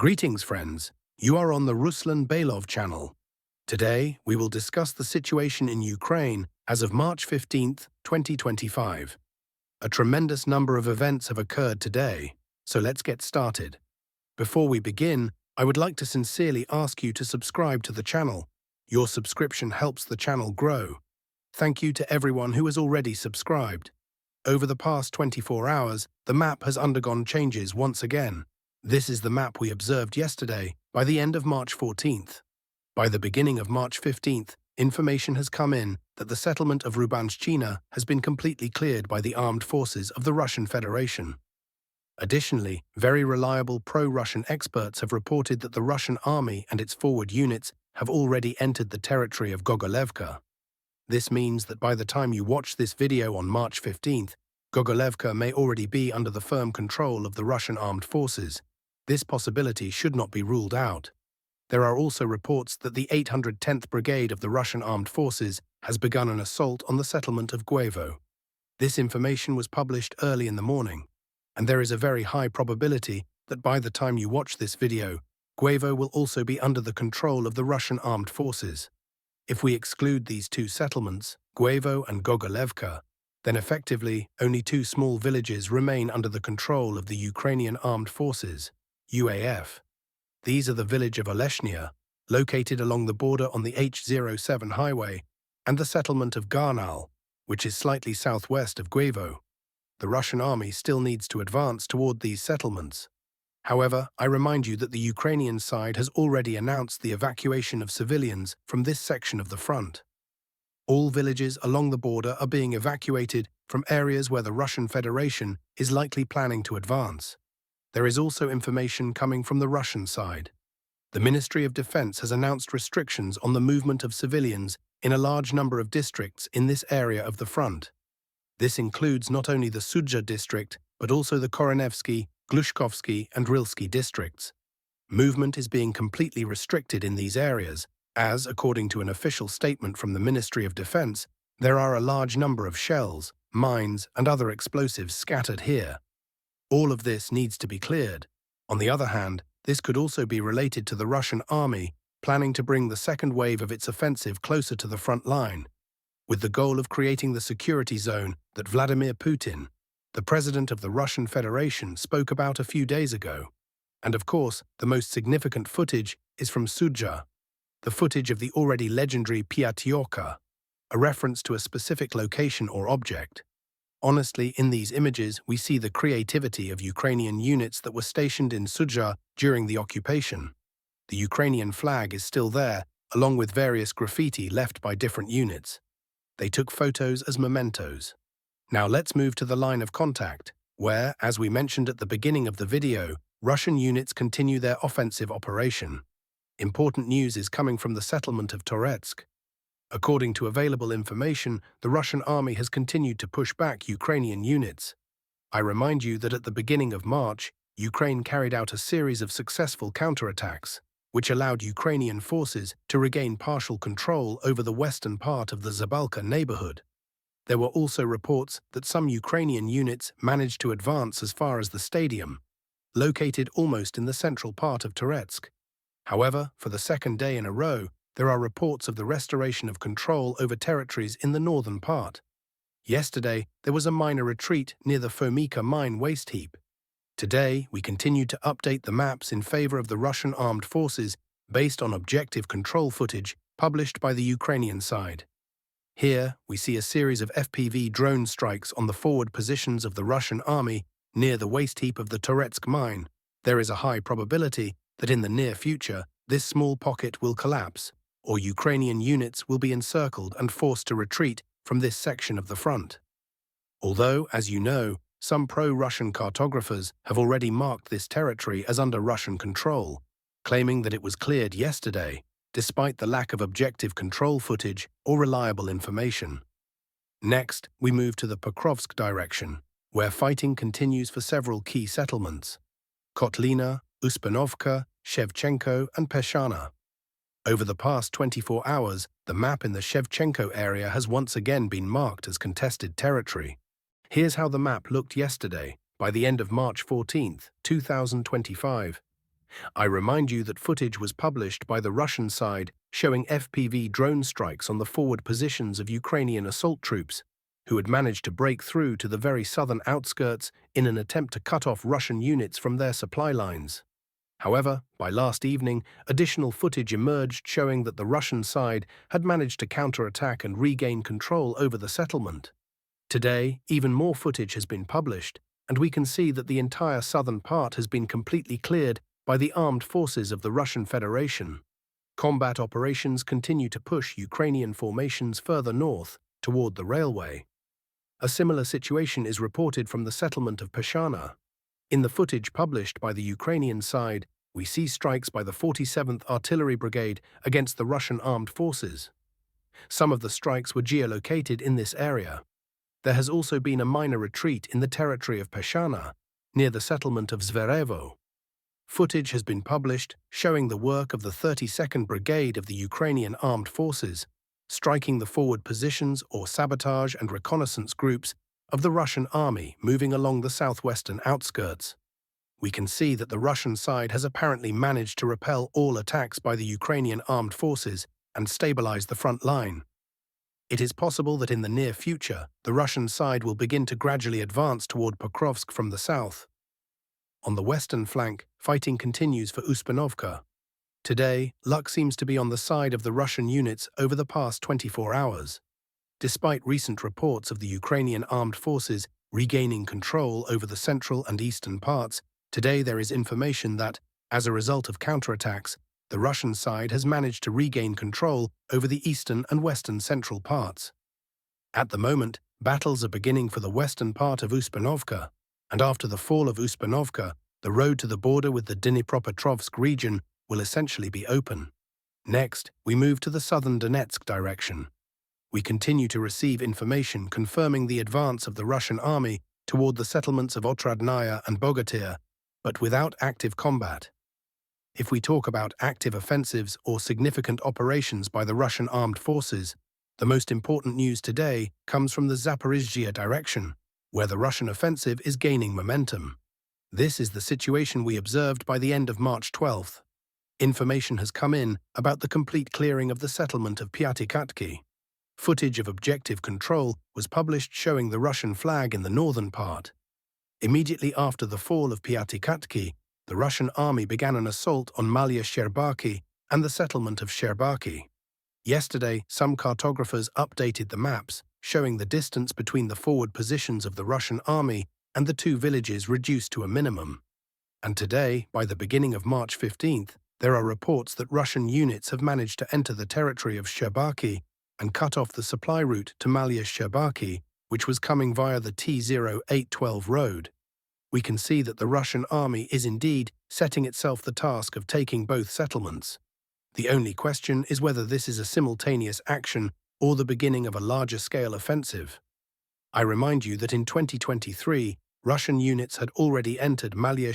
Greetings, friends. You are on the Ruslan Belov channel. Today, we will discuss the situation in Ukraine as of March 15th, 2025. A tremendous number of events have occurred today, so let's get started. Before we begin, I would like to sincerely ask you to subscribe to the channel. Your subscription helps the channel grow. Thank you to everyone who has already subscribed. Over the past 24 hours, the map has undergone changes once again. This is the map we observed yesterday, by the end of March 14th. By the beginning of March 15th, information has come in that the settlement of Rubanshchina has been completely cleared by the armed forces of the Russian Federation. Additionally, very reliable pro-Russian experts have reported that the Russian army and its forward units have already entered the territory of Gogolevka. This means that by the time you watch this video on March 15th, Gogolevka may already be under the firm control of the Russian armed forces. This possibility should not be ruled out. There are also reports that the 810th Brigade of the Russian Armed Forces has begun an assault on the settlement of Guevo. This information was published early in the morning, and there is a very high probability that by the time you watch this video, Guevo will also be under the control of the Russian Armed Forces. If we exclude these two settlements, Guevo and Gogolevka, then effectively only two small villages remain under the control of the Ukrainian Armed Forces, UAF. These are the village of Oleshnia, located along the border on the H07 highway, and the settlement of Garnal, which is slightly southwest of Guevo. The Russian army still needs to advance toward these settlements. However, I remind you that the Ukrainian side has already announced the evacuation of civilians from this section of the front. All villages along the border are being evacuated from areas where the Russian Federation is likely planning to advance. There is also information coming from the Russian side. The Ministry of Defense has announced restrictions on the movement of civilians in a large number of districts in this area of the front. This includes not only the Sudzha district, but also the Koronevsky, Glushkovsky, and Rilsky districts. Movement is being completely restricted in these areas, as, according to an official statement from the Ministry of Defense, there are a large number of shells, mines, and other explosives scattered here. All of this needs to be cleared. On the other hand, this could also be related to the Russian army planning to bring the second wave of its offensive closer to the front line, with the goal of creating the security zone that Vladimir Putin, the president of the Russian Federation, spoke about a few days ago. And of course, the most significant footage is from Sudzha, the footage of the already legendary Piatyorka, a reference to a specific location or object. Honestly, in these images, we see the creativity of Ukrainian units that were stationed in Sudzha during the occupation. The Ukrainian flag is still there, along with various graffiti left by different units. They took photos as mementos. Now let's move to the line of contact, where, as we mentioned at the beginning of the video, Russian units continue their offensive operation. Important news is coming from the settlement of Donetsk. According to available information, the Russian army has continued to push back Ukrainian units. I remind you that at the beginning of March, Ukraine carried out a series of successful counterattacks, which allowed Ukrainian forces to regain partial control over the western part of the Zabalka neighborhood. There were also reports that some Ukrainian units managed to advance as far as the stadium, located almost in the central part of Donetsk. However, for the second day in a row, there are reports of the restoration of control over territories in the northern part. Yesterday, there was a minor retreat near the Fomika mine waste heap. Today, we continue to update the maps in favor of the Russian armed forces based on objective control footage published by the Ukrainian side. Here, we see a series of FPV drone strikes on the forward positions of the Russian army near the waste heap of the Donetsk mine. There is a high probability that in the near future, this small pocket will collapse, or Ukrainian units will be encircled and forced to retreat from this section of the front. Although, as you know, some pro-Russian cartographers have already marked this territory as under Russian control, claiming that it was cleared yesterday, despite the lack of objective control footage or reliable information. Next, we move to the Pokrovsk direction, where fighting continues for several key settlements: Kotlina, Uspanovka, Shevchenko, and Peshana. Over the past 24 hours, the map in the Shevchenko area has once again been marked as contested territory. Here's how the map looked yesterday, by the end of March 14, 2025. I remind you that footage was published by the Russian side showing FPV drone strikes on the forward positions of Ukrainian assault troops, who had managed to break through to the very southern outskirts in an attempt to cut off Russian units from their supply lines. However, by last evening, additional footage emerged showing that the Russian side had managed to counterattack and regain control over the settlement. Today, even more footage has been published, and we can see that the entire southern part has been completely cleared by the armed forces of the Russian Federation. Combat operations continue to push Ukrainian formations further north toward the railway. A similar situation is reported from the settlement of Peshana. In the footage published by the Ukrainian side, we see strikes by the 47th Artillery Brigade against the Russian armed forces. Some of the strikes were geolocated in this area. There has also been a minor retreat in the territory of Peshana, near the settlement of Zverevo. Footage has been published showing the work of the 32nd Brigade of the Ukrainian Armed Forces, striking the forward positions or sabotage and reconnaissance groups of the Russian army moving along the southwestern outskirts. We can see that the Russian side has apparently managed to repel all attacks by the Ukrainian armed forces and stabilize the front line. It is possible that in the near future, the Russian side will begin to gradually advance toward Pokrovsk from the south. On the western flank, fighting continues for Uspinovka. Today, luck seems to be on the side of the Russian units over the past 24 hours. Despite recent reports of the Ukrainian armed forces regaining control over the central and eastern parts, today there is information that, as a result of counterattacks, the Russian side has managed to regain control over the eastern and western central parts. At the moment, battles are beginning for the western part of Uspinovka, and after the fall of Uspinovka, the road to the border with the Dnipropetrovsk region will essentially be open. Next, we move to the southern Donetsk direction. We continue to receive information confirming the advance of the Russian army toward the settlements of Otradnaya and Bogatyr, but without active combat. If we talk about active offensives or significant operations by the Russian armed forces, the most important news today comes from the Zaporizhia direction, where the Russian offensive is gaining momentum. This is the situation we observed by the end of March 12th. Information has come in about the complete clearing of the settlement of Piatikatki. Footage of objective control was published showing the Russian flag in the northern part. Immediately after the fall of Piatikatki, the Russian army began an assault on Malye Sherbaki and the settlement of Sherbaki. Yesterday, some cartographers updated the maps, showing the distance between the forward positions of the Russian army and the two villages reduced to a minimum. And today, by the beginning of March 15th, there are reports that Russian units have managed to enter the territory of Sherbaki and cut off the supply route to Malye Sherbaki, which was coming via the T0812 road. We can see that the Russian army is indeed setting itself the task of taking both settlements. The only question is whether this is a simultaneous action or the beginning of a larger-scale offensive. I remind you that in 2023, Russian units had already entered Malye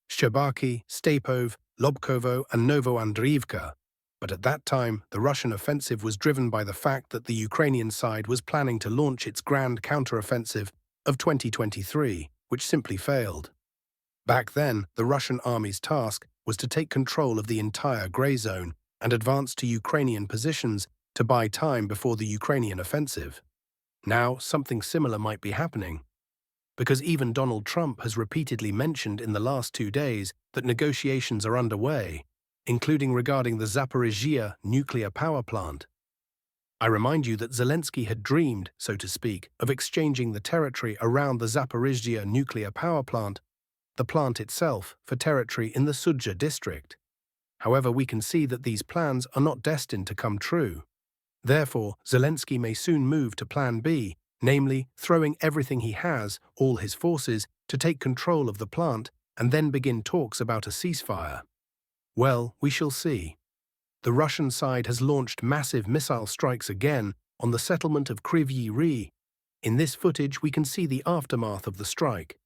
Sherbaki, Stepov, Lobkovo and Novoandriivka, but at that time the Russian offensive was driven by the fact that the Ukrainian side was planning to launch its grand counteroffensive of 2023, which simply failed. Back then, the Russian army's task was to take control of the entire grey zone and advance to Ukrainian positions to buy time before the Ukrainian offensive. Now, something similar might be happening, because even Donald Trump has repeatedly mentioned in the last 2 days that negotiations are underway, including regarding the Zaporizhia nuclear power plant. I remind you that Zelensky had dreamed, so to speak, of exchanging the territory around the Zaporizhia nuclear power plant, the plant itself, for territory in the Sudzha district. However, we can see that these plans are not destined to come true. Therefore, Zelensky may soon move to Plan B, namely, throwing everything he has, all his forces, to take control of the plant and then begin talks about a ceasefire. Well, we shall see. The Russian side has launched massive missile strikes again on the settlement of Kryvyi Rih. In this footage, we can see the aftermath of the strike.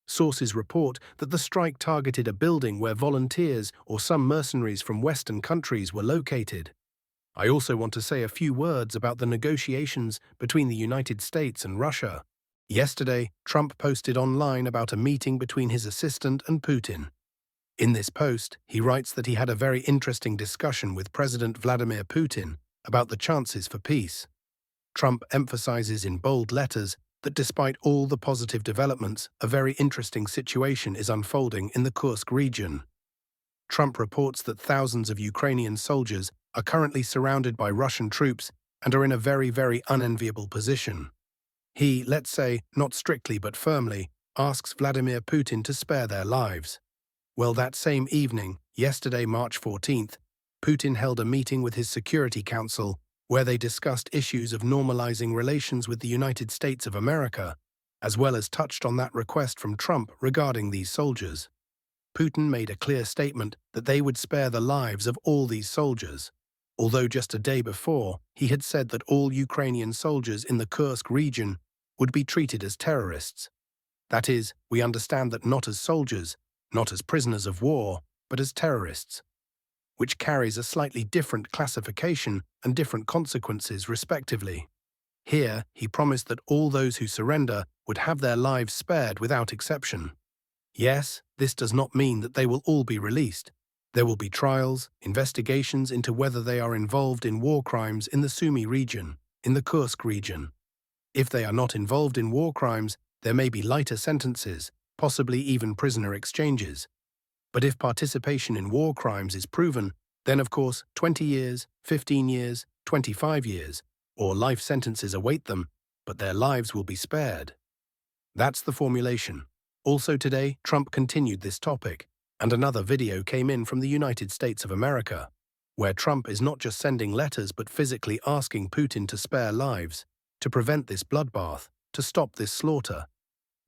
Sources report that the strike targeted a building where volunteers or some mercenaries from Western countries were located. I also want to say a few words about the negotiations between the United States and Russia. Yesterday, Trump posted online about a meeting between his assistant and Putin. In this post, he writes that he had a very interesting discussion with President Vladimir Putin about the chances for peace. Trump emphasizes in bold letters that despite all the positive developments, a very interesting situation is unfolding in the Kursk region. Trump reports that thousands of Ukrainian soldiers are currently surrounded by Russian troops and are in a very, very unenviable position. He, let's say, not strictly but firmly, asks Vladimir Putin to spare their lives. Well, that same evening, yesterday, March 14th, Putin held a meeting with his Security Council where they discussed issues of normalizing relations with the United States of America, as well as touched on that request from Trump regarding these soldiers. Putin made a clear statement that they would spare the lives of all these soldiers, although just a day before he had said that all Ukrainian soldiers in the Kursk region would be treated as terrorists. That is, we understand that not as soldiers, not as prisoners of war, but as terrorists, which carries a slightly different classification and different consequences respectively. Here, he promised that all those who surrender would have their lives spared without exception. Yes, this does not mean that they will all be released. There will be trials, investigations into whether they are involved in war crimes in the Sumy region, in the Kursk region. If they are not involved in war crimes, there may be lighter sentences, possibly even prisoner exchanges. But if participation in war crimes is proven, then of course 20 years, 15 years, 25 years, or life sentences await them, but their lives will be spared. That's the formulation. Also today, Trump continued this topic, and another video came in from the United States of America, where Trump is not just sending letters but physically asking Putin to spare lives, to prevent this bloodbath, to stop this slaughter.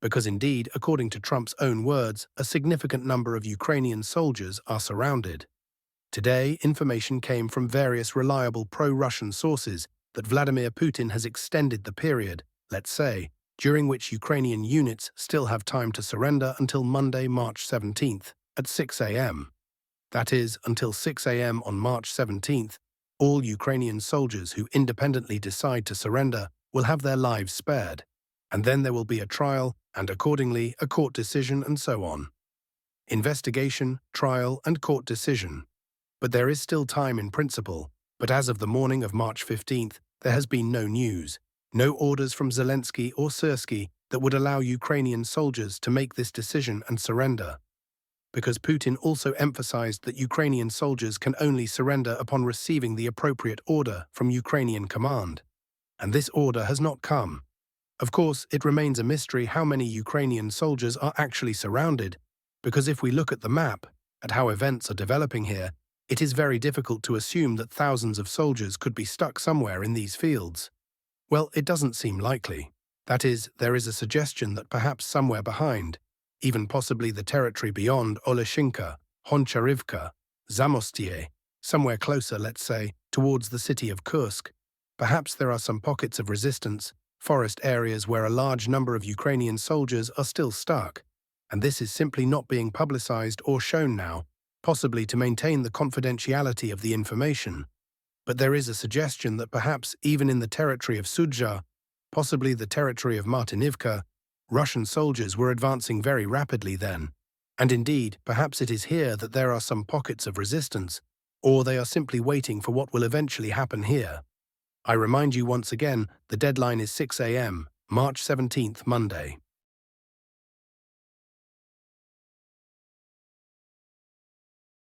Because indeed, according to Trump's own words, a significant number of Ukrainian soldiers are surrounded. Today, information came from various reliable pro-Russian sources that Vladimir Putin has extended the period, let's say, during which Ukrainian units still have time to surrender until Monday, March 17th, at 6 a.m. That is, until 6 a.m. on March 17th, all Ukrainian soldiers who independently decide to surrender will have their lives spared, and then there will be a trial and accordingly a court decision and so on. Investigation, trial, and court decision. But there is still time in principle, but as of the morning of March 15th, there has been no news, no orders from Zelensky or Syrsky that would allow Ukrainian soldiers to make this decision and surrender. Because Putin also emphasized that Ukrainian soldiers can only surrender upon receiving the appropriate order from Ukrainian command. And this order has not come. Of course, it remains a mystery how many Ukrainian soldiers are actually surrounded, because if we look at the map, at how events are developing here, it is very difficult to assume that thousands of soldiers could be stuck somewhere in these fields. Well, it doesn't seem likely. That is, there is a suggestion that perhaps somewhere behind, even possibly the territory beyond Oleshinka, Honcharivka, Zamostyie, somewhere closer, let's say, towards the city of Kursk, perhaps there are some pockets of resistance, forest areas where a large number of Ukrainian soldiers are still stuck, and this is simply not being publicized or shown now, possibly to maintain the confidentiality of the information. But there is a suggestion that perhaps even in the territory of Sudzha, possibly the territory of Martinivka, Russian soldiers were advancing very rapidly then, and indeed, perhaps it is here that there are some pockets of resistance, or they are simply waiting for what will eventually happen here. I remind you once again, the deadline is 6 a.m., March 17th, Monday.